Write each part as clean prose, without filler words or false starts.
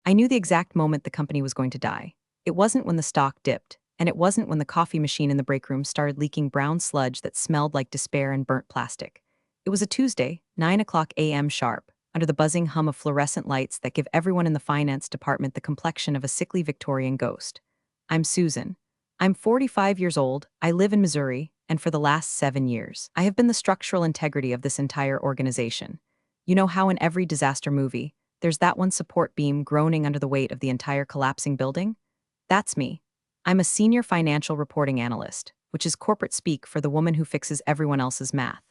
I knew the exact moment the company was going to die. It wasn't when the stock dipped, and it wasn't when the coffee machine in the break room started leaking brown sludge that smelled like despair and burnt plastic. It was a Tuesday, 9 o'clock a.m. sharp, under the buzzing hum of fluorescent lights that give everyone in the finance department the complexion of a sickly Victorian ghost. I'm Susan. I'm 45 years old, I live in Missouri, and for the last 7 years, I have been the structural integrity of this entire organization. You know how in every disaster movie, there's that one support beam groaning under the weight of the entire collapsing building? That's me. I'm a senior financial reporting analyst, which is corporate speak for the woman who fixes everyone else's math.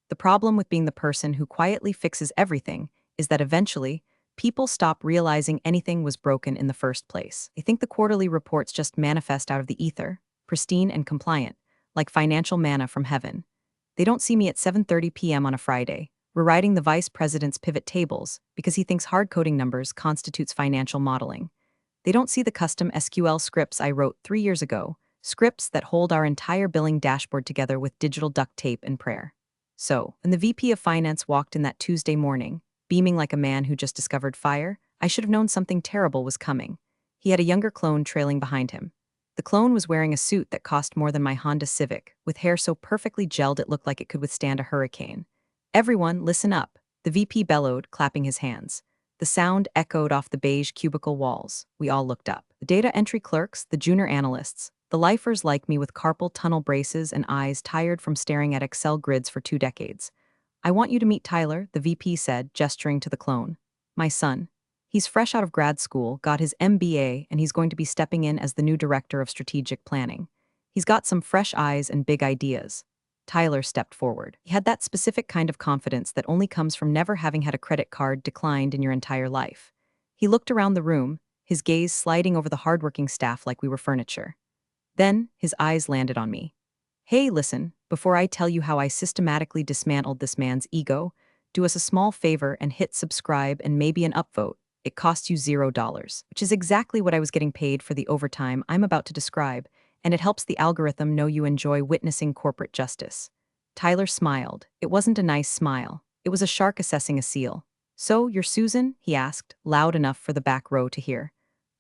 The problem with being the person who quietly fixes everything is that eventually, people stop realizing anything was broken in the first place. They think the quarterly reports just manifest out of the ether, pristine and compliant, like financial manna from heaven. They don't see me at 7:30 p.m. on a Friday, rewriting the vice president's pivot tables because he thinks hard-coding numbers constitutes financial modeling. They don't see the custom SQL scripts I wrote 3 years ago, scripts that hold our entire billing dashboard together with digital duct tape and prayer. So, when the VP of Finance walked in that Tuesday morning, beaming like a man who just discovered fire, I should have known something terrible was coming. He had a younger clone trailing behind him. The clone was wearing a suit that cost more than my Honda Civic, with hair so perfectly gelled it looked like it could withstand a hurricane. Everyone, listen up, the VP bellowed, clapping his hands. The sound echoed off the beige cubicle walls. We all looked up. The data entry clerks, the junior analysts, the lifers like me with carpal tunnel braces and eyes tired from staring at Excel grids for 2 decades. I want you to meet Tyler, the VP said, gesturing to the clone. My son. He's fresh out of grad school, got his MBA, and he's going to be stepping in as the new director of strategic planning. He's got some fresh eyes and big ideas. Tyler stepped forward. He had that specific kind of confidence that only comes from never having had a credit card declined in your entire life. He looked around the room, his gaze sliding over the hardworking staff like we were furniture. Then, his eyes landed on me. Hey, listen, before I tell you how I systematically dismantled this man's ego, do us a small favor and hit subscribe and maybe an upvote. It costs you $0, which is exactly what I was getting paid for the overtime I'm about to describe, and it helps the algorithm know you enjoy witnessing corporate justice. Tyler smiled. It wasn't a nice smile. It was a shark assessing a seal. So, you're Susan? He asked, loud enough for the back row to hear.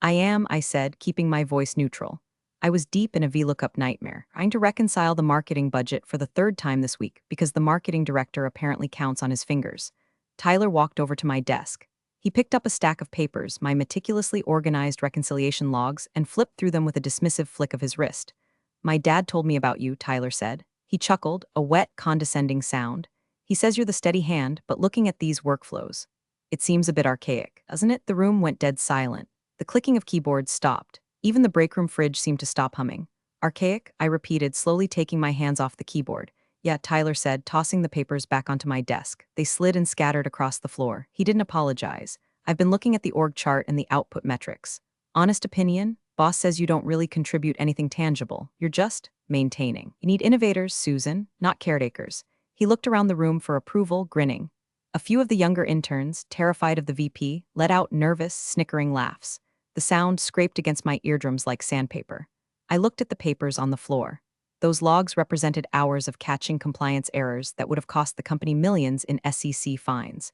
I am, I said, keeping my voice neutral. I was deep in a VLOOKUP nightmare, trying to reconcile the marketing budget for the third time this week because the marketing director apparently counts on his fingers. Tyler walked over to my desk. He picked up a stack of papers, my meticulously organized reconciliation logs, and flipped through them with a dismissive flick of his wrist. My dad told me about you, Tyler said. He chuckled, a wet, condescending sound. He says you're the steady hand, but looking at these workflows, it seems a bit archaic, doesn't it? The room went dead silent. The clicking of keyboards stopped. Even the break room fridge seemed to stop humming. Archaic, I repeated, slowly taking my hands off the keyboard. Yeah, Tyler said, tossing the papers back onto my desk. They slid and scattered across the floor. He didn't apologize. I've been looking at the org chart and the output metrics. Honest opinion, boss says you don't really contribute anything tangible. You're just maintaining. You need innovators, Susan, not caretakers. He looked around the room for approval, grinning. A few of the younger interns, terrified of the VP, let out nervous, snickering laughs. The sound scraped against my eardrums like sandpaper. I looked at the papers on the floor. Those logs represented hours of catching compliance errors that would have cost the company millions in SEC fines.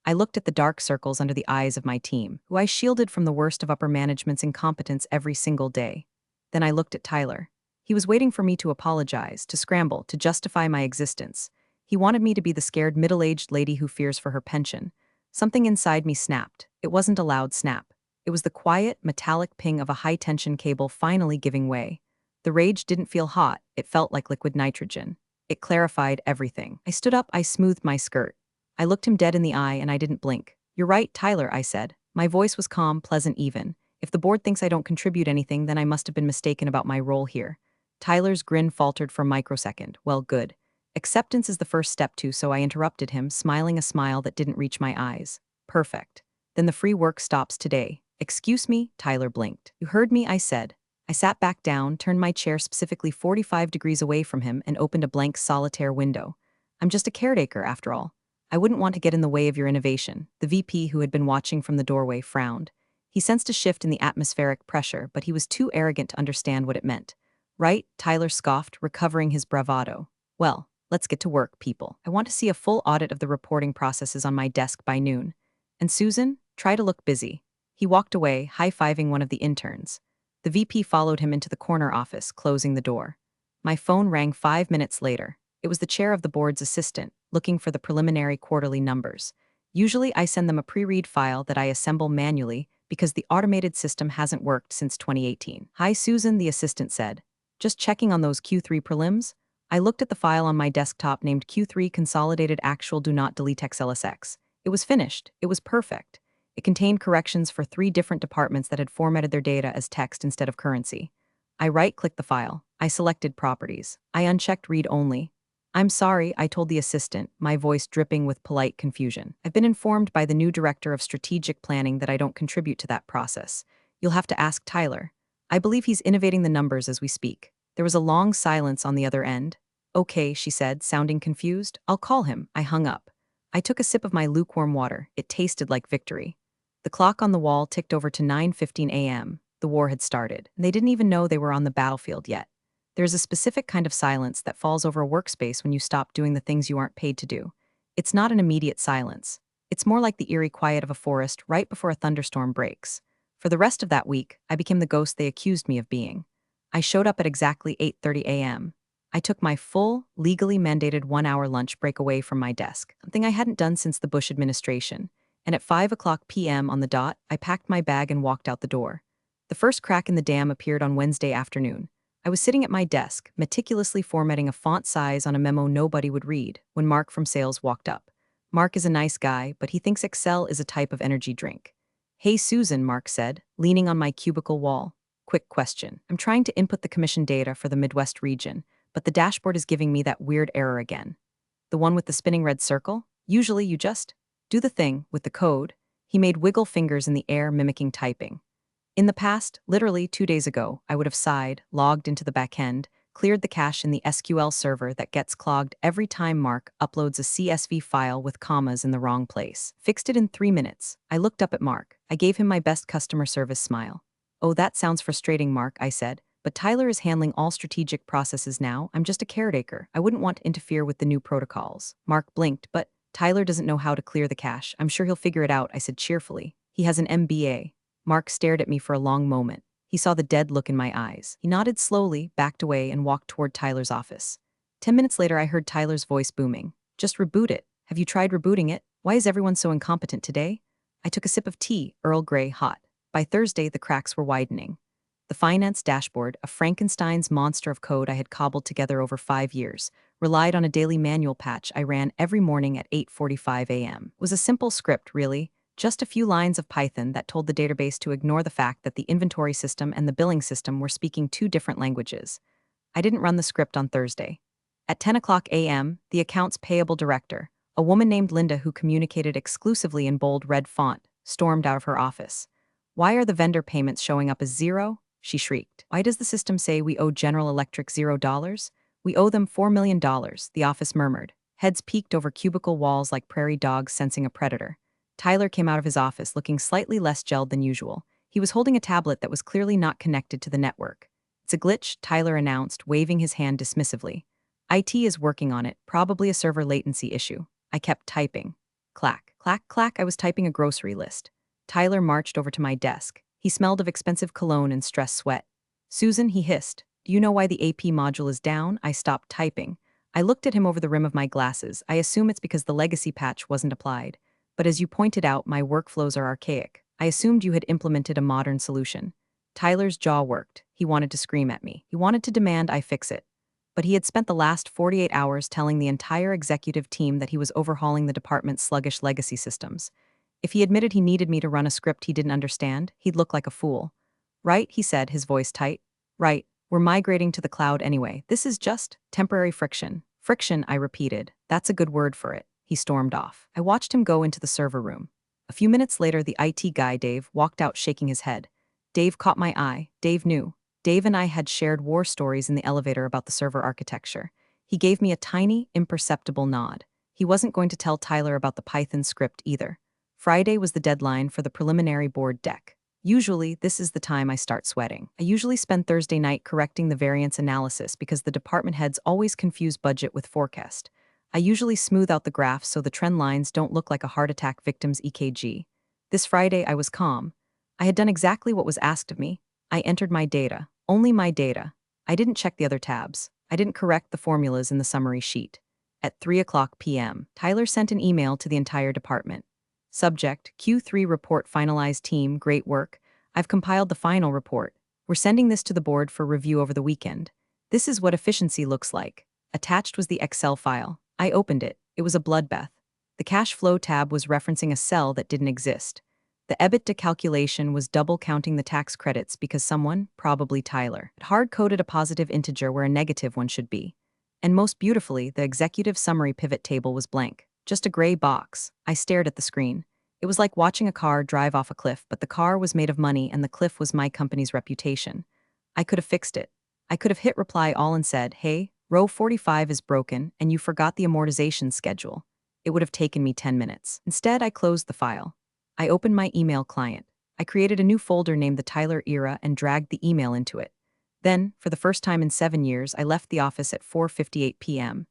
I looked at the dark circles under the eyes of my team, who I shielded from the worst of upper management's incompetence every single day. Then I looked at Tyler. He was waiting for me to apologize, to scramble, to justify my existence. He wanted me to be the scared middle-aged lady who fears for her pension. Something inside me snapped. It wasn't a loud snap. It was the quiet, metallic ping of a high-tension cable finally giving way. The rage didn't feel hot, it felt like liquid nitrogen. It clarified everything. I stood up, I smoothed my skirt. I looked him dead in the eye and I didn't blink. You're right, Tyler, I said. My voice was calm, pleasant, even. If the board thinks I don't contribute anything, then I must have been mistaken about my role here. Tyler's grin faltered for a microsecond. Well, good. Acceptance is the first step too, so I interrupted him, smiling a smile that didn't reach my eyes. Perfect. Then the free work stops today. Excuse me, Tyler blinked. You heard me, I said. I sat back down, turned my chair specifically 45 degrees away from him, and opened a blank solitaire window. I'm just a caretaker, after all. I wouldn't want to get in the way of your innovation. The VP, who had been watching from the doorway, frowned. He sensed a shift in the atmospheric pressure, but he was too arrogant to understand what it meant. Right? Tyler scoffed, recovering his bravado. Well, let's get to work, people. I want to see a full audit of the reporting processes on my desk by noon. And Susan, try to look busy. He walked away, high-fiving one of the interns. The VP followed him into the corner office, closing the door. My phone rang 5 minutes later. It was the chair of the board's assistant, looking for the preliminary quarterly numbers. Usually I send them a pre-read file that I assemble manually because the automated system hasn't worked since 2018. "Hi, Susan," the assistant said. "Just checking on those Q3 prelims?" I looked at the file on my desktop named Q3 Consolidated Actual Do Not Delete XLSX. It was finished. It was perfect. It contained corrections for 3 different departments that had formatted their data as text instead of currency. I right-clicked the file. I selected Properties. I unchecked Read Only. "I'm sorry," I told the assistant, my voice dripping with polite confusion. "I've been informed by the new director of strategic planning that I don't contribute to that process. You'll have to ask Tyler. I believe he's innovating the numbers as we speak." There was a long silence on the other end. "Okay," she said, sounding confused. "I'll call him." I hung up. I took a sip of my lukewarm water. It tasted like victory. The clock on the wall ticked over to 9:15 a.m. The war had started, and they didn't even know they were on the battlefield yet. There's a specific kind of silence that falls over a workspace when you stop doing the things you aren't paid to do. It's not an immediate silence. It's more like the eerie quiet of a forest right before a thunderstorm breaks. For the rest of that week, I became the ghost they accused me of being. I showed up at exactly 8:30 a.m. I took my full, legally mandated 1-hour lunch break away from my desk, something I hadn't done since the Bush administration. And at 5 p.m. on the dot, I packed my bag and walked out the door. The first crack in the dam appeared on Wednesday afternoon. I was sitting at my desk, meticulously formatting a font size on a memo nobody would read, when Mark from sales walked up. Mark is a nice guy, but he thinks Excel is a type of energy drink. "Hey, Susan," Mark said, leaning on my cubicle wall. "Quick question. I'm trying to input the commission data for the Midwest region, but the dashboard is giving me that weird error again. The one with the spinning red circle? Usually you just do the thing with the code." He made wiggle fingers in the air, mimicking typing. "In the past, literally 2 days ago, I would have sighed, logged into the backend, cleared the cache in the SQL server that gets clogged every time Mark uploads a CSV file with commas in the wrong place. Fixed it in 3 minutes." I looked up at Mark. I gave him my best customer service smile. "Oh, that sounds frustrating, Mark," I said. "But Tyler is handling all strategic processes now. I'm just a caretaker. I wouldn't want to interfere with the new protocols." Mark blinked. "But Tyler doesn't know how to clear the cache. I'm sure he'll figure it out," I said cheerfully. "He has an MBA. Mark stared at me for a long moment. He saw the dead look in my eyes. He nodded slowly, backed away, and walked toward Tyler's office. 10 minutes later, I heard Tyler's voice booming. "Just reboot it. Have you tried rebooting it? Why is everyone so incompetent today?" I took a sip of tea, Earl Grey hot. By Thursday, the cracks were widening. The finance dashboard, a Frankenstein's monster of code I had cobbled together over 5 years, relied on a daily manual patch I ran every morning at 8:45 a.m. It was a simple script, really. Just a few lines of Python that told the database to ignore the fact that the inventory system and the billing system were speaking 2 different languages. I didn't run the script on Thursday. At 10 a.m., the accounts payable director, a woman named Linda who communicated exclusively in bold red font, stormed out of her office. "Why are the vendor payments showing up as 0? She shrieked. "Why does the system say we owe General Electric $0? We owe them $4 million, the office murmured. Heads peeked over cubicle walls like prairie dogs sensing a predator. Tyler came out of his office looking slightly less gelled than usual. He was holding a tablet that was clearly not connected to the network. "It's a glitch," Tyler announced, waving his hand dismissively. "IT is working on it, probably a server latency issue." I kept typing. Clack, clack, clack, I was typing a grocery list. Tyler marched over to my desk. He smelled of expensive cologne and stress sweat. "Susan," he hissed, "do you know why the AP module is down?" I stopped typing. I looked at him over the rim of my glasses. I assume it's because the legacy patch wasn't applied. But as you pointed out, my workflows are archaic. I assumed you had implemented a modern solution. Tyler's jaw worked. He wanted to scream at me. He wanted to demand I fix it. But he had spent the last 48 hours telling the entire executive team that he was overhauling the department's sluggish legacy systems. If he admitted he needed me to run a script he didn't understand, he'd look like a fool. "Right," he said, his voice tight. "Right. We're migrating to the cloud anyway. This is just temporary friction." "Friction," I repeated. "That's a good word for it." He stormed off. I watched him go into the server room. A few minutes later, the IT guy, Dave, walked out shaking his head. Dave caught my eye. Dave knew. Dave and I had shared war stories in the elevator about the server architecture. He gave me a tiny, imperceptible nod. He wasn't going to tell Tyler about the Python script either. Friday was the deadline for the preliminary board deck. Usually, this is the time I start sweating. I usually spend Thursday night correcting the variance analysis because the department heads always confuse budget with forecast. I usually smooth out the graphs so the trend lines don't look like a heart attack victim's EKG. This Friday, I was calm. I had done exactly what was asked of me. I entered my data, only my data. I didn't check the other tabs. I didn't correct the formulas in the summary sheet. At 3 p.m., Tyler sent an email to the entire department. Subject, Q3 report finalized team, great work. I've compiled the final report. We're sending this to the board for review over the weekend. This is what efficiency looks like. Attached was the Excel file. I opened it. It was a bloodbath. The cash flow tab was referencing a cell that didn't exist. The EBITDA calculation was double counting the tax credits because someone, probably Tyler, had hard-coded a positive integer where a negative one should be. And most beautifully, the executive summary pivot table was blank. Just a gray box. I stared at the screen. It was like watching a car drive off a cliff, but the car was made of money and the cliff was my company's reputation. I could have fixed it. I could have hit reply all and said, hey, row 45 is broken and you forgot the amortization schedule. It would have taken me 10 minutes. Instead, I closed the file. I opened my email client. I created a new folder named the Tyler Era and dragged the email into it. Then, for the first time in 7 years, I left the office at 4:58 p.m.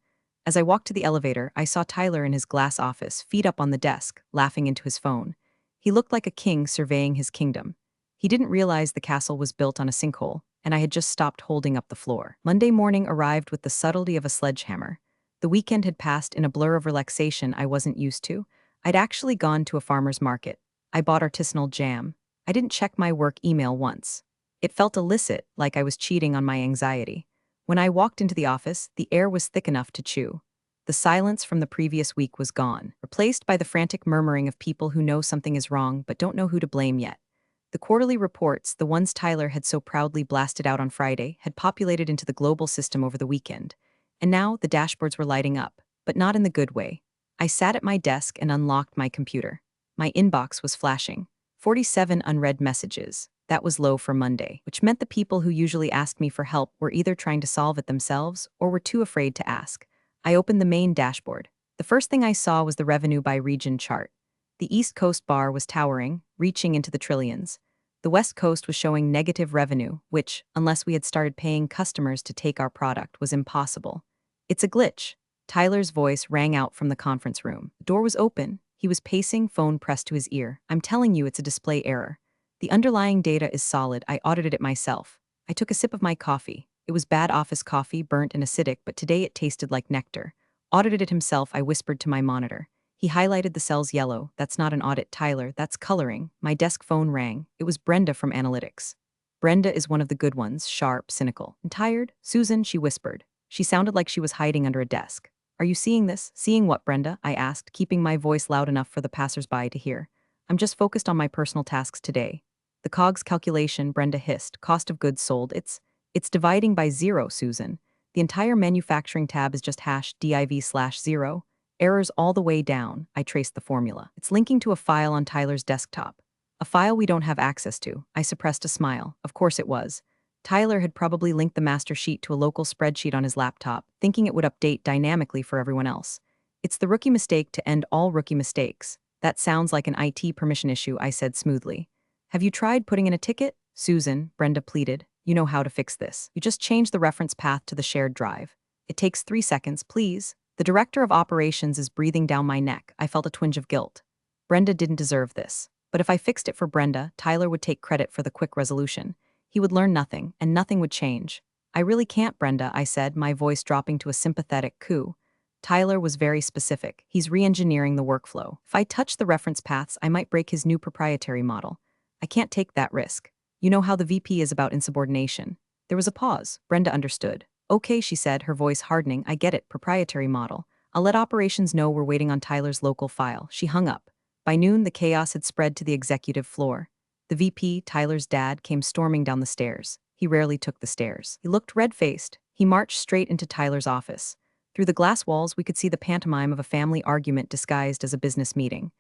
As I walked to the elevator, I saw Tyler in his glass office, feet up on the desk, laughing into his phone. He looked like a king surveying his kingdom. He didn't realize the castle was built on a sinkhole, and I had just stopped holding up the floor. Monday morning arrived with the subtlety of a sledgehammer. The weekend had passed in a blur of relaxation I wasn't used to. I'd actually gone to a farmer's market. I bought artisanal jam. I didn't check my work email once. It felt illicit, like I was cheating on my anxiety. When I walked into the office, the air was thick enough to chew. The silence from the previous week was gone, replaced by the frantic murmuring of people who know something is wrong but don't know who to blame yet. The quarterly reports, the ones Tyler had so proudly blasted out on Friday, had populated into the global system over the weekend. And now the dashboards were lighting up, but not in the good way. I sat at my desk and unlocked my computer. My inbox was flashing. 47 unread messages. That was low for Monday, which meant the people who usually asked me for help were either trying to solve it themselves or were too afraid to ask. I opened the main dashboard. The first thing I saw was the revenue by region chart. The East Coast bar was towering, reaching into the trillions. The West Coast was showing negative revenue, which, unless we had started paying customers to take our product, was impossible. It's a glitch. Tyler's voice rang out from the conference room. The door was open. He was pacing, phone pressed to his ear. I'm telling you, it's a display error. The underlying data is solid. I audited it myself. I took a sip of my coffee. It was bad office coffee, burnt and acidic, but today it tasted like nectar. Audited it himself, I whispered to my monitor. He highlighted the cells yellow. That's not an audit, Tyler. That's coloring. My desk phone rang. It was Brenda from analytics. Brenda is one of the good ones, sharp, cynical. And tired? Susan, she whispered. She sounded like she was hiding under a desk. Are you seeing this? Seeing what, Brenda? I asked, keeping my voice loud enough for the passersby to hear. I'm just focused on my personal tasks today. The COGS calculation, Brenda hissed. Cost of goods sold. It's dividing by zero, Susan. The entire manufacturing tab is just hash div/0. Errors all the way down. I traced the formula. It's linking to a file on Tyler's desktop. A file we don't have access to. I suppressed a smile. Of course it was. Tyler had probably linked the master sheet to a local spreadsheet on his laptop, thinking it would update dynamically for everyone else. It's the rookie mistake to end all rookie mistakes. That sounds like an IT permission issue, I said smoothly. Have you tried putting in a ticket? Susan, Brenda pleaded. You know how to fix this. You just change the reference path to the shared drive. It takes 3 seconds, please. The director of operations is breathing down my neck. I felt a twinge of guilt. Brenda didn't deserve this. But if I fixed it for Brenda, Tyler would take credit for the quick resolution. He would learn nothing, and nothing would change. I really can't, Brenda, I said, my voice dropping to a sympathetic coo. Tyler was very specific. He's re-engineering the workflow. If I touch the reference paths, I might break his new proprietary model. I can't take that risk. You know how the VP is about insubordination. There was a pause. Brenda understood. Okay, she said, her voice hardening. I get it, proprietary model. I'll let operations know we're waiting on Tyler's local file. She hung up. By noon, the chaos had spread to the executive floor. The VP, Tyler's dad, came storming down the stairs. He rarely took the stairs. He looked red-faced. He marched straight into Tyler's office. Through the glass walls, we could see the pantomime of a family argument disguised as a business meeting.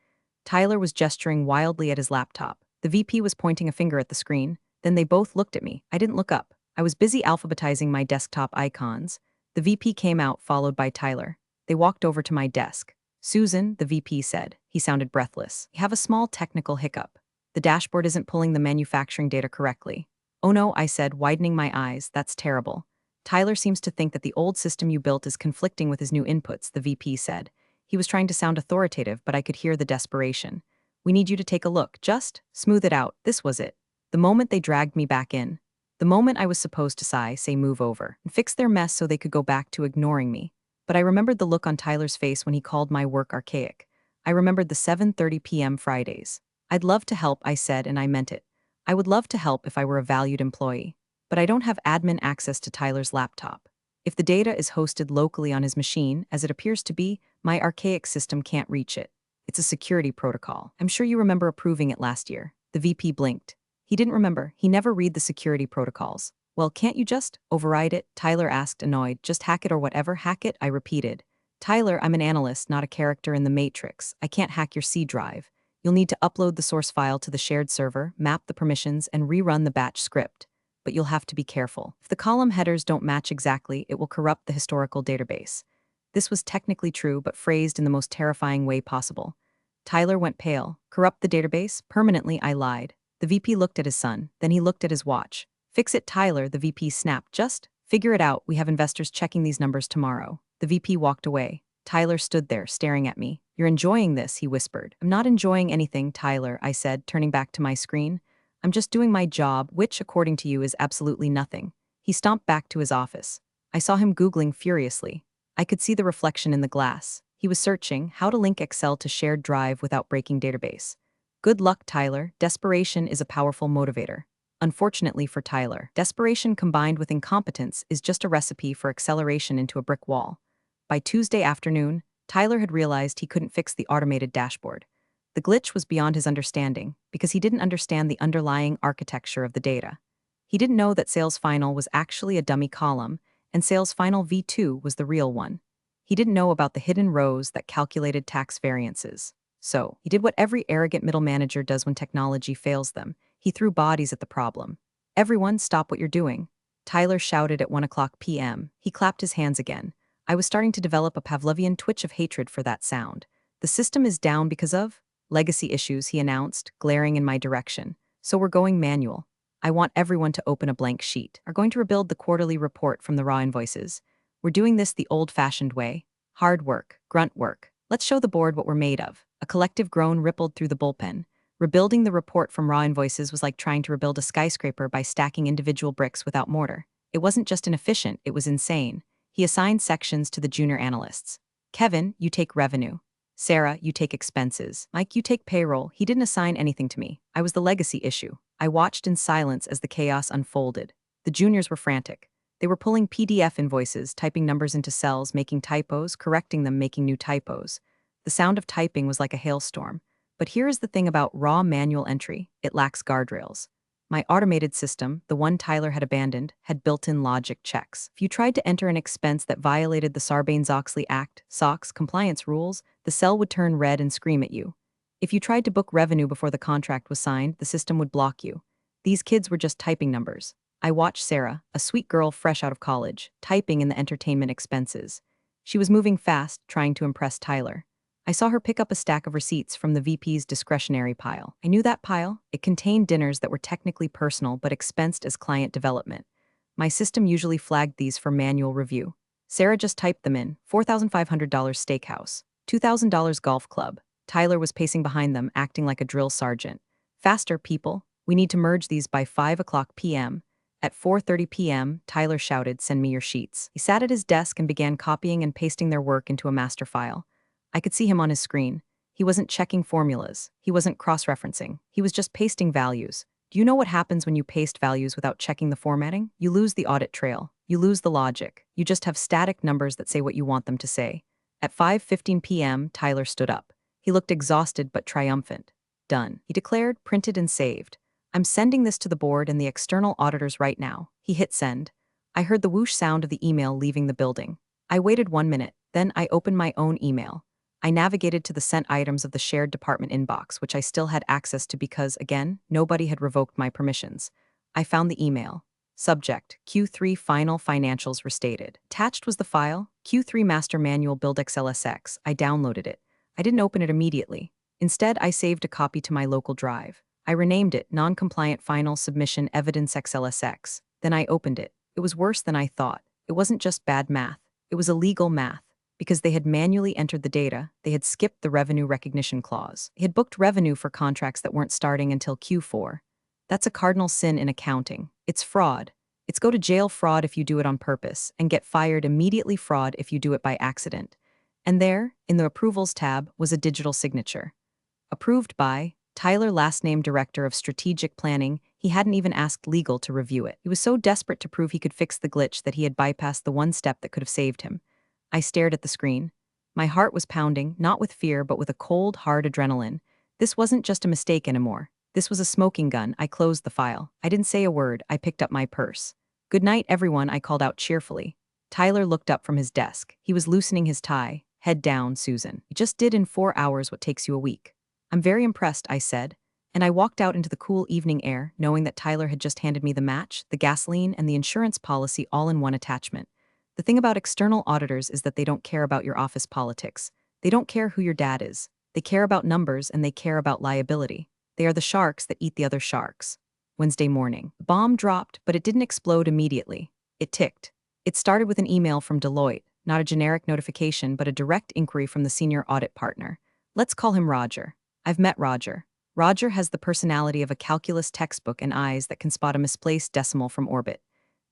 Tyler was gesturing wildly at his laptop. The VP was pointing a finger at the screen. Then they both looked at me. I didn't look up. I was busy alphabetizing my desktop icons. The VP came out, followed by Tyler. They walked over to my desk. Susan, the VP said. He sounded breathless. We have a small technical hiccup. The dashboard isn't pulling the manufacturing data correctly. Oh no, I said, widening my eyes. That's terrible. Tyler seems to think that the old system you built is conflicting with his new inputs, the VP said. He was trying to sound authoritative, but I could hear the desperation. We need you to take a look. Just smooth it out. This was it. The moment they dragged me back in. The moment I was supposed to say move over, and fix their mess so they could go back to ignoring me. But I remembered the look on Tyler's face when he called my work archaic. I remembered the 7:30 p.m. Fridays. I'd love to help, I said, and I meant it. I would love to help if I were a valued employee. But I don't have admin access to Tyler's laptop. If the data is hosted locally on his machine, as it appears to be, my archaic system can't reach it. It's a security protocol. I'm sure you remember approving it last year. The VP blinked. He didn't remember. He never read the security protocols. Well, can't you just override it? Tyler asked, annoyed. Just hack it or whatever. Hack it, I repeated. Tyler, I'm an analyst, not a character in the Matrix. I can't hack your C drive. You'll need to upload the source file to the shared server, map the permissions, and rerun the batch script. But you'll have to be careful. If the column headers don't match exactly, it will corrupt the historical database. This was technically true, but phrased in the most terrifying way possible. Tyler went pale. Corrupt the database? Permanently, I lied. The VP looked at his son, then he looked at his watch. Fix it, Tyler, the VP snapped. Just figure it out. We have investors checking these numbers tomorrow. The VP walked away. Tyler stood there, staring at me. You're enjoying this, he whispered. I'm not enjoying anything, Tyler, I said, turning back to my screen. I'm just doing my job, which, according to you, is absolutely nothing. He stomped back to his office. I saw him Googling furiously. I could see the reflection in the glass. He was searching how to link Excel to shared drive without breaking database. Good luck, Tyler. Desperation is a powerful motivator. Unfortunately for Tyler, desperation combined with incompetence is just a recipe for acceleration into a brick wall. By Tuesday afternoon, Tyler had realized he couldn't fix the automated dashboard. The glitch was beyond his understanding because he didn't understand the underlying architecture of the data. He didn't know that Sales Final was actually a dummy column, and Sales Final V2 was the real one. He didn't know about the hidden rows that calculated tax variances. So, he did what every arrogant middle manager does when technology fails them. He threw bodies at the problem. Everyone, stop what you're doing. Tyler shouted at 1:00 p.m. He clapped his hands again. I was starting to develop a Pavlovian twitch of hatred for that sound. The system is down because of legacy issues, he announced, glaring in my direction. So we're going manual. I want everyone to open a blank sheet. Are going to rebuild the quarterly report from the raw invoices. We're doing this the old-fashioned way. Hard work, grunt work. Let's show the board what we're made of. A collective groan rippled through the bullpen. Rebuilding the report from raw invoices was like trying to rebuild a skyscraper by stacking individual bricks without mortar. It wasn't just inefficient, it was insane. He assigned sections to the junior analysts. Kevin, you take revenue. Sarah, you take expenses. Mike, you take payroll. He didn't assign anything to me. I was the legacy issue. I watched in silence as the chaos unfolded. The juniors were frantic. They were pulling PDF invoices, typing numbers into cells, making typos, correcting them, making new typos. The sound of typing was like a hailstorm. But here is the thing about raw manual entry. It lacks guardrails. My automated system, the one Tyler had abandoned, had built-in logic checks. If you tried to enter an expense that violated the Sarbanes-Oxley Act, SOX, compliance rules, the cell would turn red and scream at you. If you tried to book revenue before the contract was signed, the system would block you. These kids were just typing numbers. I watched Sarah, a sweet girl fresh out of college, typing in the entertainment expenses. She was moving fast, trying to impress Tyler. I saw her pick up a stack of receipts from the VP's discretionary pile. I knew that pile. It contained dinners that were technically personal but expensed as client development. My system usually flagged these for manual review. Sarah just typed them in. $4,500 steakhouse. $2,000 golf club. Tyler was pacing behind them, acting like a drill sergeant. Faster, people. We need to merge these by 5:00 p.m. At 4:30 p.m., Tyler shouted, send me your sheets. He sat at his desk and began copying and pasting their work into a master file. I could see him on his screen. He wasn't checking formulas. He wasn't cross-referencing. He was just pasting values. Do you know what happens when you paste values without checking the formatting? You lose the audit trail. You lose the logic. You just have static numbers that say what you want them to say. At 5:15 p.m., Tyler stood up. He looked exhausted but triumphant. Done, he declared, printed and saved. I'm sending this to the board and the external auditors right now. He hit send. I heard the whoosh sound of the email leaving the building. I waited 1 minute. Then I opened my own email. I navigated to the sent items of the shared department inbox, which I still had access to because, again, nobody had revoked my permissions. I found the email. Subject, Q3 Final Financials Restated. Attached was the file, Q3 Master Manual Build XLSX. I downloaded it. I didn't open it immediately. Instead, I saved a copy to my local drive. I renamed it Non-Compliant Final Submission Evidence XLSX. Then I opened it. It was worse than I thought. It wasn't just bad math. It was illegal math. because they had manually entered the data, they had skipped the revenue recognition clause. They had booked revenue for contracts that weren't starting until Q4. That's a cardinal sin in accounting. It's fraud. It's go to jail fraud if you do it on purpose, and get fired immediately fraud if you do it by accident. And there, in the Approvals tab, was a digital signature. Approved by Tyler, last name Director of Strategic Planning. He hadn't even asked legal to review it. He was so desperate to prove he could fix the glitch that he had bypassed the one step that could have saved him. I stared at the screen. My heart was pounding, not with fear, but with a cold, hard adrenaline. This wasn't just a mistake anymore. This was a smoking gun. I closed the file. I didn't say a word. I picked up my purse. "Good night, everyone," I called out cheerfully. Tyler looked up from his desk. He was loosening his tie. "Head down, Susan. You just did in 4 hours what takes you a week." "I'm very impressed," I said, and I walked out into the cool evening air, knowing that Tyler had just handed me the match, the gasoline, and the insurance policy all in one attachment. The thing about external auditors is that they don't care about your office politics. They don't care who your dad is. They care about numbers and they care about liability. They are the sharks that eat the other sharks. Wednesday morning. The bomb dropped, but it didn't explode immediately. It ticked. It started with an email from Deloitte, not a generic notification, but a direct inquiry from the senior audit partner. Let's call him Roger. I've met Roger. Roger has the personality of a calculus textbook and eyes that can spot a misplaced decimal from orbit.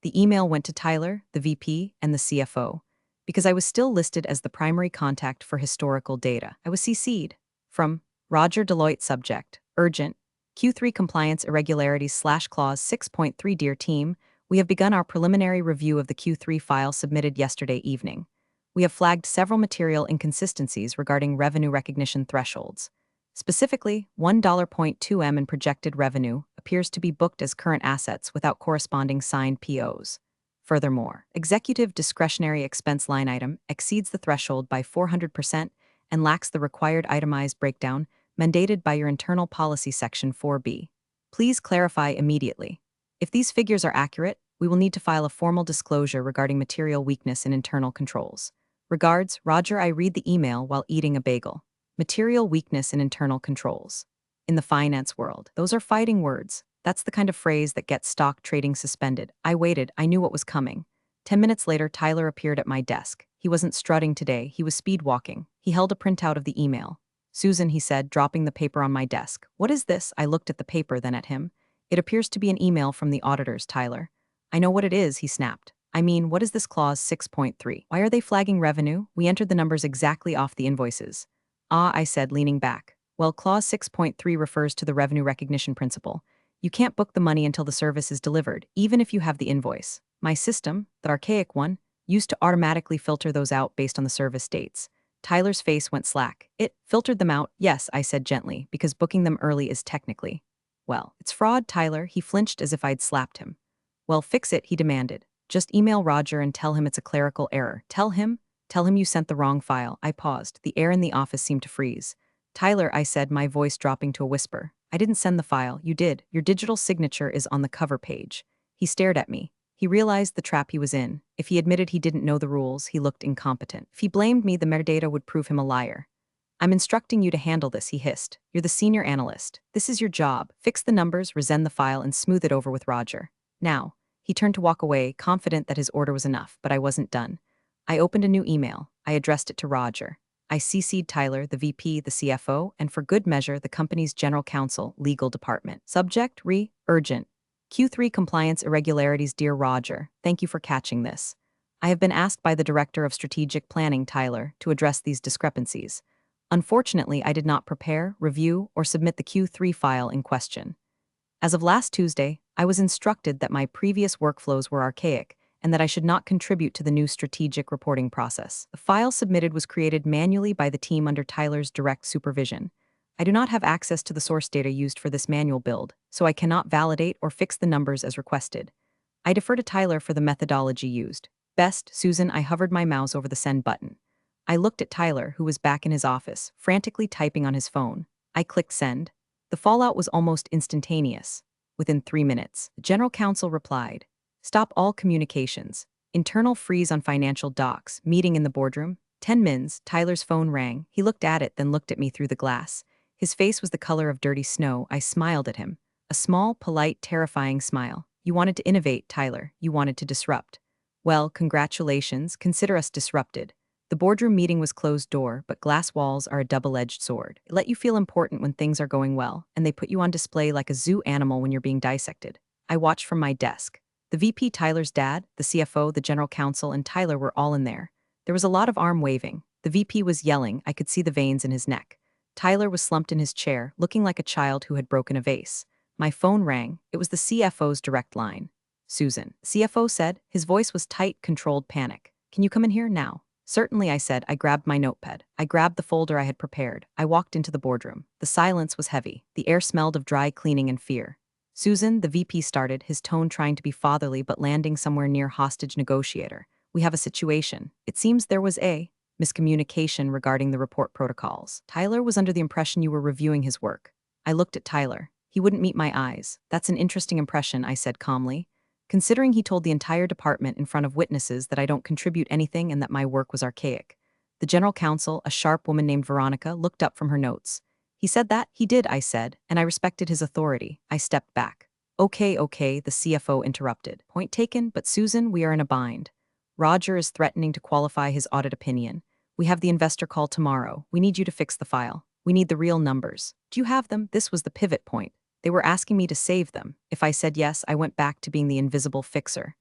The email went to Tyler, the VP, and the CFO. Because I was still listed as the primary contact for historical data, I was CC'd. From Roger, Deloitte, subject, urgent, Q3 compliance irregularities / clause 6.3. Dear team, we have begun our preliminary review of the Q3 file submitted yesterday evening. We have flagged several material inconsistencies regarding revenue recognition thresholds. Specifically, $1.2 million in projected revenue appears to be booked as current assets without corresponding signed POs. Furthermore, executive discretionary expense line item exceeds the threshold by 400% and lacks the required itemized breakdown mandated by your internal policy section 4B. Please clarify immediately. If these figures are accurate, we will need to file a formal disclosure regarding material weakness in internal controls. Regards, Roger. I read the email while eating a bagel. Material weakness in internal controls. In the finance world, those are fighting words. That's the kind of phrase that gets stock trading suspended. I waited. I knew what was coming. 10 minutes later, Tyler appeared at my desk. He wasn't strutting today. He was speed walking. He held a printout of the email. "Susan," he said, dropping the paper on my desk. "What is this?" I looked at the paper, then at him. "It appears to be an email from the auditors, Tyler." "I know what it is," he snapped. "I mean, what is this clause 6.3? Why are they flagging revenue? We entered the numbers exactly off the invoices." "Ah," I said, leaning back. "Well, clause 6.3 refers to the revenue recognition principle. You can't book the money until the service is delivered, even if you have the invoice. My system, the archaic one, used to automatically filter those out based on the service dates." Tyler's face went slack. "It filtered them out?" "Yes," I said gently, "because booking them early is technically—" "Well, it's fraud, Tyler." He flinched as if I'd slapped him. "Well, fix it," he demanded. "Just email Roger and tell him it's a clerical error. Tell him you sent the wrong file." I paused. The air in the office seemed to freeze. "Tyler," I said, my voice dropping to a whisper, "I didn't send the file. You did. Your digital signature is on the cover page." He stared at me. He realized the trap he was in. If he admitted he didn't know the rules, he looked incompetent. If he blamed me, the metadata would prove him a liar. "I'm instructing you to handle this," he hissed. "You're the senior analyst. This is your job. Fix the numbers, resend the file, and smooth it over with Roger. Now." He turned to walk away, confident that his order was enough, but I wasn't done. I opened a new email. I addressed it to Roger. I CC'd Tyler, the VP, the CFO, and for good measure, the company's general counsel, legal department. Subject, urgent. Q3 compliance irregularities. Dear Roger, thank you for catching this. I have been asked by the Director of Strategic Planning, Tyler, to address these discrepancies. Unfortunately, I did not prepare, review, or submit the Q3 file in question. As of last Tuesday, I was instructed that my previous workflows were archaic and that I should not contribute to the new strategic reporting process. The file submitted was created manually by the team under Tyler's direct supervision. I do not have access to the source data used for this manual build, so I cannot validate or fix the numbers as requested. I defer to Tyler for the methodology used. Best, Susan. I hovered my mouse over the send button. I looked at Tyler, who was back in his office, frantically typing on his phone. I clicked send. The fallout was almost instantaneous. Within 3 minutes, the general counsel replied, "Stop all communications. Internal freeze on financial docs. Meeting in the boardroom." 10 mins. Tyler's phone rang. He looked at it, then looked at me through the glass. His face was the color of dirty snow. I smiled at him. A small, polite, terrifying smile. "You wanted to innovate, Tyler. You wanted to disrupt. Well, congratulations. Consider us disrupted. The boardroom meeting was closed door, but glass walls are a double-edged sword. They let you feel important when things are going well, and they put you on display like a zoo animal when you're being dissected. I watched from my desk. The VP, Tyler's dad, the CFO, the general counsel, and Tyler were all in there. There was a lot of arm waving. The VP was yelling. I could see the veins in his neck. Tyler was slumped in his chair, looking like a child who had broken a vase. My phone rang. It was the CFO's direct line. Susan, CFO said. His voice was tight, controlled panic. Can you come in here now? Certainly, I said. I grabbed my notepad. I grabbed the folder I had prepared. I walked into the boardroom. The silence was heavy. The air smelled of dry cleaning and fear. Susan, the VP started, his tone trying to be fatherly but landing somewhere near hostage negotiator. We have a situation. It seems there was a miscommunication regarding the report protocols. Tyler was under the impression you were reviewing his work. I looked at Tyler. He wouldn't meet my eyes. That's an interesting impression, I said calmly. Considering he told the entire department in front of witnesses that I don't contribute anything and that my work was archaic. The general counsel, a sharp woman named Veronica, looked up from her notes. He said that? He did, I said, and I respected his authority. I stepped back. Okay, the CFO interrupted. Point taken, but Susan, we are in a bind. Roger is threatening to qualify his audit opinion. We have the investor call tomorrow. We need you to fix the file. We need the real numbers. Do you have them? This was the pivot point. They were asking me to save them. If I said yes, I went back to being the invisible fixer.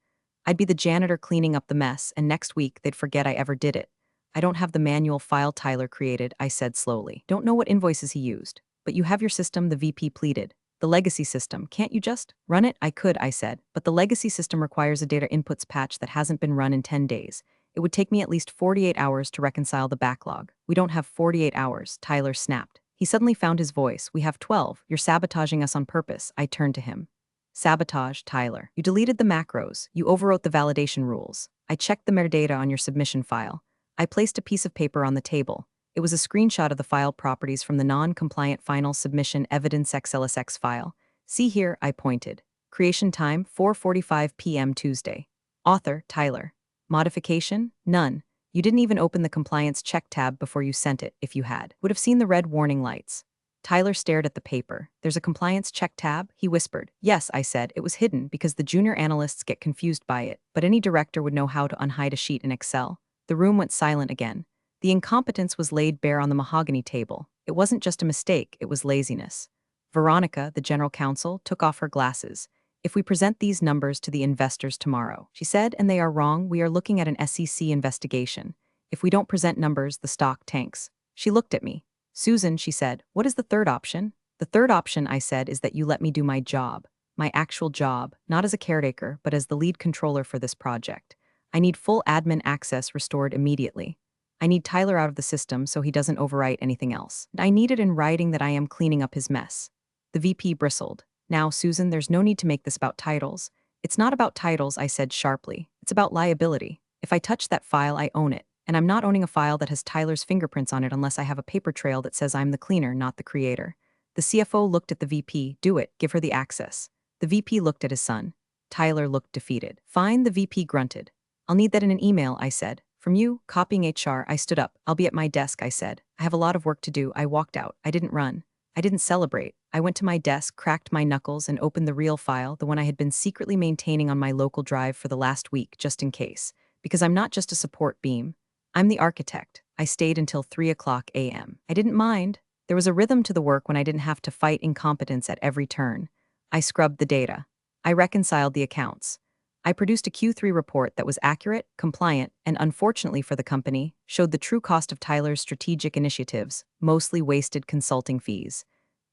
I'd be the janitor cleaning up the mess, and next week they'd forget I ever did it. I don't have the manual file Tyler created, I said slowly. Don't know what invoices he used. But you have your system, the VP pleaded. The legacy system, can't you just run it? I could, I said, but the legacy system requires a data inputs patch that hasn't been run in 10 days. It would take me at least 48 hours to reconcile the backlog. We don't have 48 hours, Tyler snapped. He suddenly found his voice. We have 12. You're sabotaging us on purpose. I turned to him. Sabotage, Tyler. You deleted the macros. You overwrote the validation rules. I checked the metadata on your submission file. I placed a piece of paper on the table. It was a screenshot of the file properties from the non-compliant final submission evidence XLSX file. See here, I pointed. Creation time, 4:45 p.m. Tuesday. Author, Tyler. Modification? None. You didn't even open the compliance check tab before you sent it, if you had. Would have seen the red warning lights. Tyler stared at the paper. There's a compliance check tab? He whispered. Yes, I said. It was hidden because the junior analysts get confused by it, but any director would know how to unhide a sheet in Excel. The room went silent again. The incompetence was laid bare on the mahogany table. It wasn't just a mistake, it was laziness. Veronica, the general counsel, took off her glasses. If we present these numbers to the investors tomorrow, she said, and they are wrong, we are looking at an SEC investigation. If we don't present numbers, the stock tanks. She looked at me. Susan, she said, what is the third option? The third option, I said, is that you let me do my job. My actual job, not as a caretaker, but as the lead controller for this project. I need full admin access restored immediately. I need Tyler out of the system so he doesn't overwrite anything else. I need it in writing that I am cleaning up his mess. The VP bristled. Now, Susan, there's no need to make this about titles. It's not about titles, I said sharply. It's about liability. If I touch that file, I own it. And I'm not owning a file that has Tyler's fingerprints on it unless I have a paper trail that says I'm the cleaner, not the creator. The CFO looked at the VP. Do it. Give her the access. The VP looked at his son. Tyler looked defeated. Fine, the VP grunted. I'll need that in an email, I said. From you, copying HR, I stood up. I'll be at my desk, I said. I have a lot of work to do. I walked out. I didn't run. I didn't celebrate. I went to my desk, cracked my knuckles, and opened the real file, the one I had been secretly maintaining on my local drive for the last week, just in case. Because I'm not just a support beam. I'm the architect. I stayed until 3:00 a.m. I didn't mind. There was a rhythm to the work when I didn't have to fight incompetence at every turn. I scrubbed the data. I reconciled the accounts. I produced a Q3 report that was accurate, compliant, and unfortunately for the company, showed the true cost of Tyler's strategic initiatives, mostly wasted consulting fees.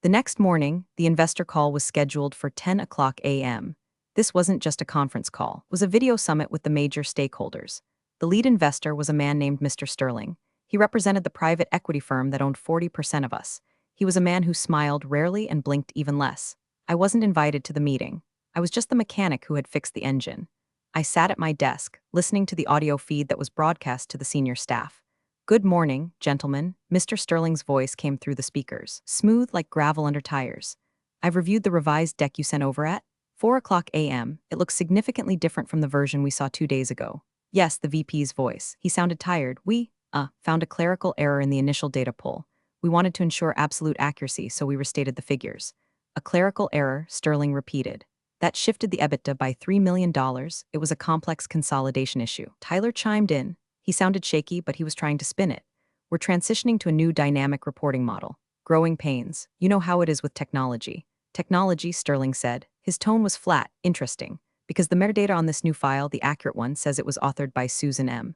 The next morning, the investor call was scheduled for 10:00 a.m. This wasn't just a conference call. It was a video summit with the major stakeholders. The lead investor was a man named Mr. Sterling. He represented the private equity firm that owned 40% of us. He was a man who smiled rarely and blinked even less. I wasn't invited to the meeting. I was just the mechanic who had fixed the engine. I sat at my desk, listening to the audio feed that was broadcast to the senior staff. Good morning, gentlemen. Mr. Sterling's voice came through the speakers, smooth like gravel under tires. I've reviewed the revised deck you sent over at 4:00 a.m. It looks significantly different from the version we saw 2 days ago. Yes, the VP's voice. He sounded tired. We found a clerical error in the initial data pull. We wanted to ensure absolute accuracy, so we restated the figures. A clerical error, Sterling repeated. That shifted the EBITDA by $3 million. It was a complex consolidation issue. Tyler chimed in. He sounded shaky, but he was trying to spin it. We're transitioning to a new dynamic reporting model. Growing pains. You know how it is with technology. Technology, Sterling said. His tone was flat, interesting. Because the metadata on this new file, the accurate one, says it was authored by Susan M.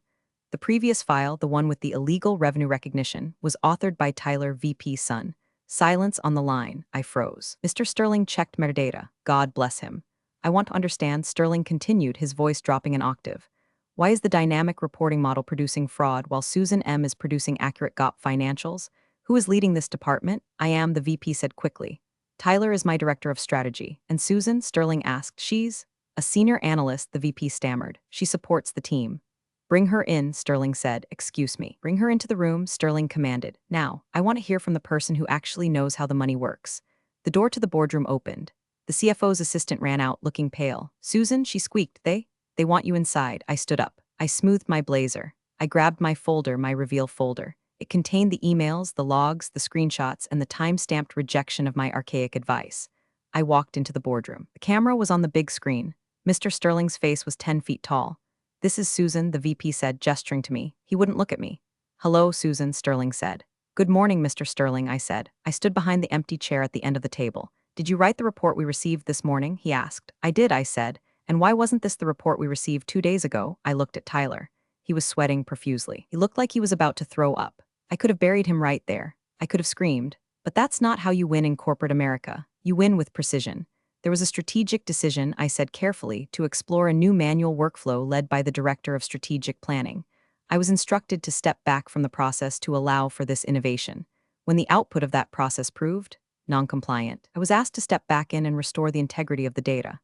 The previous file, the one with the illegal revenue recognition, was authored by Tyler VP's son. Silence on the line. I froze. Mr. Sterling checked metadata. God bless him. I want to understand, Sterling continued, his voice dropping an octave. Why is the dynamic reporting model producing fraud while Susan M. is producing accurate GOP financials? Who is leading this department? I am, the VP said quickly. Tyler is my director of strategy. And Susan? Sterling asked. She's a senior analyst, the VP stammered. She supports the team. Bring her in, Sterling said. Excuse me. Bring her into the room, Sterling commanded. Now, I want to hear from the person who actually knows how the money works. The door to the boardroom opened. The CFO's assistant ran out, looking pale. Susan, she squeaked. They want you inside. I stood up. I smoothed my blazer. I grabbed my folder, my reveal folder. It contained the emails, the logs, the screenshots, and the time-stamped rejection of my archaic advice. I walked into the boardroom. The camera was on the big screen. Mr. Sterling's face was 10 feet tall. This is Susan, the VP said, gesturing to me. He wouldn't look at me. Hello, Susan, Sterling said. Good morning, Mr. Sterling, I said. I stood behind the empty chair at the end of the table. Did you write the report we received this morning? He asked. I did, I said. And why wasn't this the report we received 2 days ago? I looked at Tyler. He was sweating profusely. He looked like he was about to throw up. I could have buried him right there. I could have screamed. But that's not how you win in corporate America. You win with precision. There was a strategic decision, I said carefully, to explore a new manual workflow led by the Director of Strategic Planning. I was instructed to step back from the process to allow for this innovation. When the output of that process proved non-compliant, I was asked to step back in and restore the integrity of the data.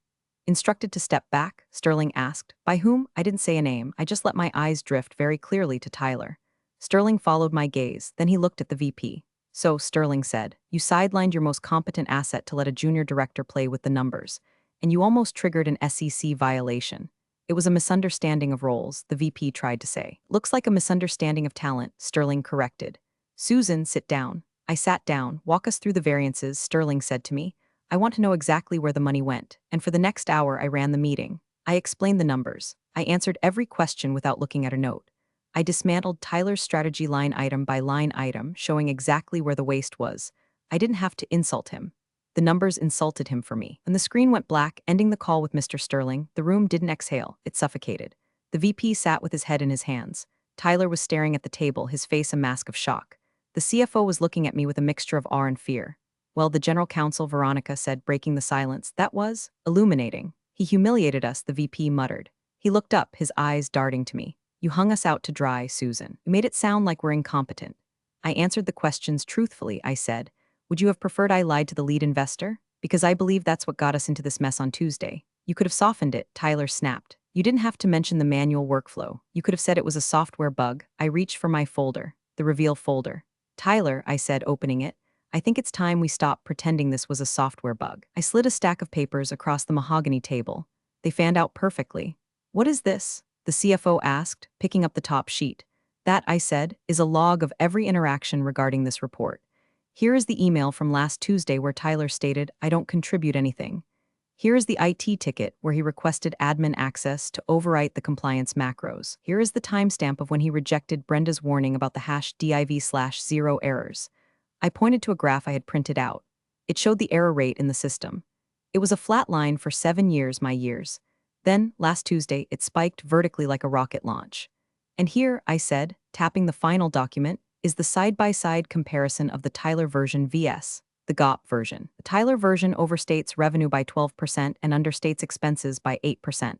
Instructed to step back? Sterling asked. By whom? I didn't say a name. I just let my eyes drift very clearly to Tyler. Sterling followed my gaze, then he looked at the VP. So, Sterling said, you sidelined your most competent asset to let a junior director play with the numbers, and you almost triggered an SEC violation. It was a misunderstanding of roles, the VP tried to say. Looks like a misunderstanding of talent, Sterling corrected. Susan, sit down. I sat down. Walk us through the variances, Sterling said to me. I want to know exactly where the money went, and for the next hour I ran the meeting. I explained the numbers. I answered every question without looking at a note. I dismantled Tyler's strategy line item by line item, showing exactly where the waste was. I didn't have to insult him. The numbers insulted him for me. When the screen went black, ending the call with Mr. Sterling, the room didn't exhale, it suffocated. The VP sat with his head in his hands. Tyler was staring at the table, his face a mask of shock. The CFO was looking at me with a mixture of awe and fear. Well, the general counsel, Veronica said, breaking the silence, that was illuminating. He humiliated us, the VP muttered. He looked up, his eyes darting to me. You hung us out to dry, Susan. You made it sound like we're incompetent. I answered the questions truthfully, I said. Would you have preferred I lied to the lead investor? Because I believe that's what got us into this mess on Tuesday. You could have softened it, Tyler snapped. You didn't have to mention the manual workflow. You could have said it was a software bug. I reached for my folder, the reveal folder. Tyler, I said, opening it. I think it's time we stop pretending this was a software bug. I slid a stack of papers across the mahogany table. They fanned out perfectly. What is this? The CFO asked, picking up the top sheet. That, I said, is a log of every interaction regarding this report. Here is the email from last Tuesday where Tyler stated, I don't contribute anything. Here is the IT ticket where he requested admin access to overwrite the compliance macros. Here is the timestamp of when he rejected Brenda's warning about the #div/0 errors. I pointed to a graph I had printed out. It showed the error rate in the system. It was a flat line for 7 years, my years. Then, last Tuesday, it spiked vertically like a rocket launch. And here, I said, tapping the final document, is the side-by-side comparison of the Tyler version vs. the GOP version. The Tyler version overstates revenue by 12% and understates expenses by 8%.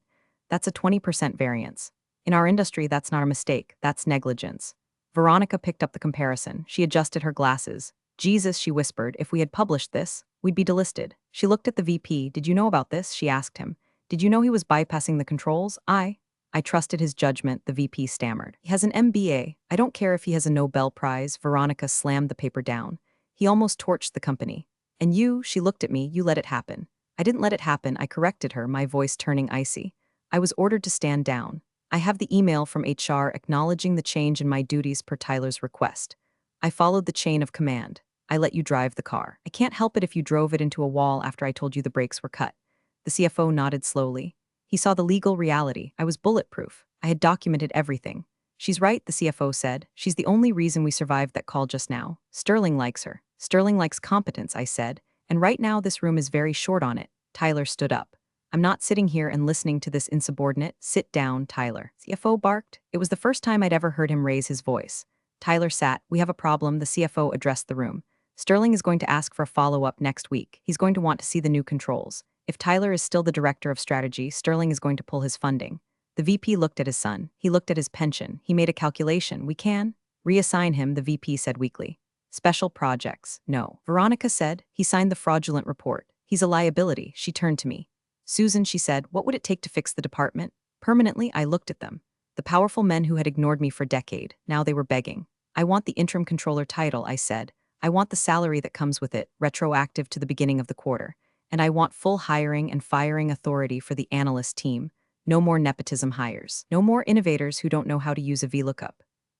That's a 20% variance. In our industry, that's not a mistake, that's negligence. Veronica picked up the comparison. She adjusted her glasses. Jesus, she whispered, if we had published this, we'd be delisted. She looked at the VP. Did you know about this? She asked him. Did you know he was bypassing the controls? I trusted his judgment, the VP stammered. He has an MBA. I don't care if he has a Nobel Prize. Veronica slammed the paper down. He almost torched the company. And you, she looked at me, you let it happen. I didn't let it happen, I corrected her, my voice turning icy. I was ordered to stand down. I have the email from HR acknowledging the change in my duties per Tyler's request. I followed the chain of command. I let you drive the car. I can't help it if you drove it into a wall after I told you the brakes were cut. The CFO nodded slowly. He saw the legal reality. I was bulletproof. I had documented everything. She's right, the CFO said. She's the only reason we survived that call just now. Sterling likes her. Sterling likes competence, I said. And right now this room is very short on it. Tyler stood up. I'm not sitting here and listening to this insubordinate. Sit down, Tyler. CFO barked. It was the first time I'd ever heard him raise his voice. Tyler sat. We have a problem, the CFO addressed the room. Sterling is going to ask for a follow-up next week. He's going to want to see the new controls. If Tyler is still the director of strategy, Sterling is going to pull his funding. The VP looked at his son. He looked at his pension. He made a calculation. We can reassign him, the VP said weakly. Special projects, no. Veronica said. He signed the fraudulent report. He's a liability. She turned to me. Susan, she said, what would it take to fix the department? Permanently, I looked at them. The powerful men who had ignored me for a decade. Now they were begging. I want the interim controller title, I said. I want the salary that comes with it, retroactive to the beginning of the quarter. And I want full hiring and firing authority for the analyst team. No more nepotism hires. No more innovators who don't know how to use a VLOOKUP.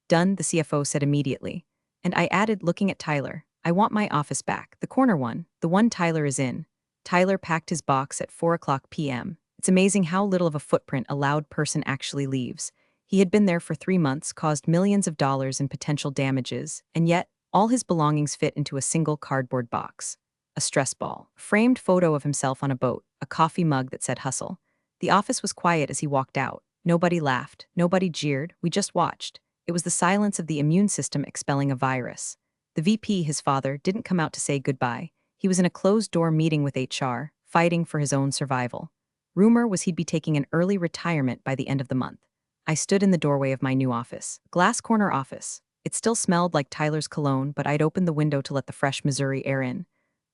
Done, the CFO said immediately. And I added, looking at Tyler, I want my office back, the corner one, the one Tyler is in. Tyler packed his box at 4:00 p.m. It's amazing how little of a footprint a loud person actually leaves. He had been there for 3 months, caused millions of dollars in potential damages, and yet, all his belongings fit into a single cardboard box. A stress ball, a framed photo of himself on a boat, a coffee mug that said hustle. The office was quiet as he walked out. Nobody laughed, nobody jeered, we just watched. It was the silence of the immune system expelling a virus. The VP, his father, didn't come out to say goodbye. He was in a closed-door meeting with HR, fighting for his own survival. Rumor was he'd be taking an early retirement by the end of the month. I stood in the doorway of my new office. Glass corner office. It still smelled like Tyler's cologne, but I'd opened the window to let the fresh Missouri air in.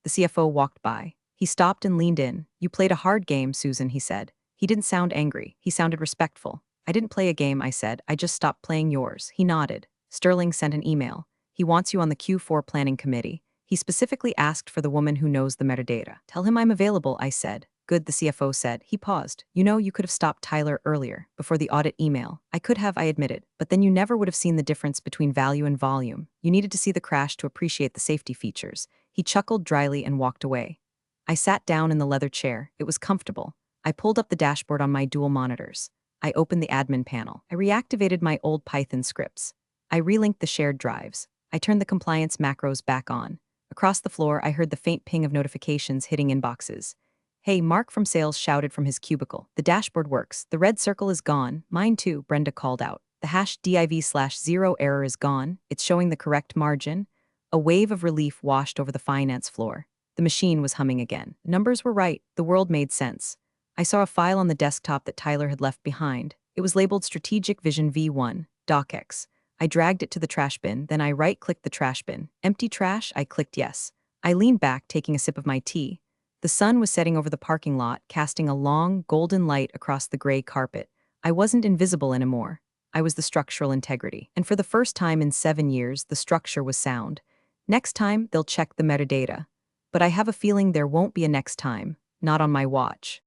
The CFO walked by. He stopped and leaned in. You played a hard game, Susan, he said. He didn't sound angry. He sounded respectful. I didn't play a game, I said. I just stopped playing yours. He nodded. Sterling sent an email. He wants you on the Q4 planning committee. He specifically asked for the woman who knows the metadata. Tell him I'm available, I said. Good, the CFO said. He paused. You know, you could have stopped Tyler earlier, before the audit email. I could have, I admitted, but then you never would have seen the difference between value and volume. You needed to see the crash to appreciate the safety features. He chuckled dryly and walked away. I sat down in the leather chair. It was comfortable. I pulled up the dashboard on my dual monitors. I opened the admin panel. I reactivated my old Python scripts. I relinked the shared drives. I turned the compliance macros back on. Across the floor, I heard the faint ping of notifications hitting inboxes. Hey, Mark from sales shouted from his cubicle. The dashboard works. The red circle is gone. Mine too, Brenda called out. The hash div/0 error is gone. It's showing the correct margin. A wave of relief washed over the finance floor. The machine was humming again. Numbers were right. The world made sense. I saw a file on the desktop that Tyler had left behind. It was labeled Strategic Vision V1, DocX. I dragged it to the trash bin, then I right-clicked the trash bin. Empty trash? I clicked yes. I leaned back, taking a sip of my tea. The sun was setting over the parking lot, casting a long, golden light across the gray carpet. I wasn't invisible anymore. I was the structural integrity. And for the first time in 7 years, the structure was sound. Next time, they'll check the metadata. But I have a feeling there won't be a next time. Not on my watch.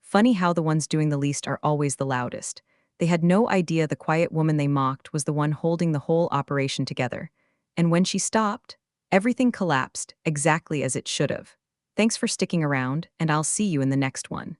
Funny how the ones doing the least are always the loudest. They had no idea the quiet woman they mocked was the one holding the whole operation together. And when she stopped, everything collapsed exactly as it should have. Thanks for sticking around, and I'll see you in the next one.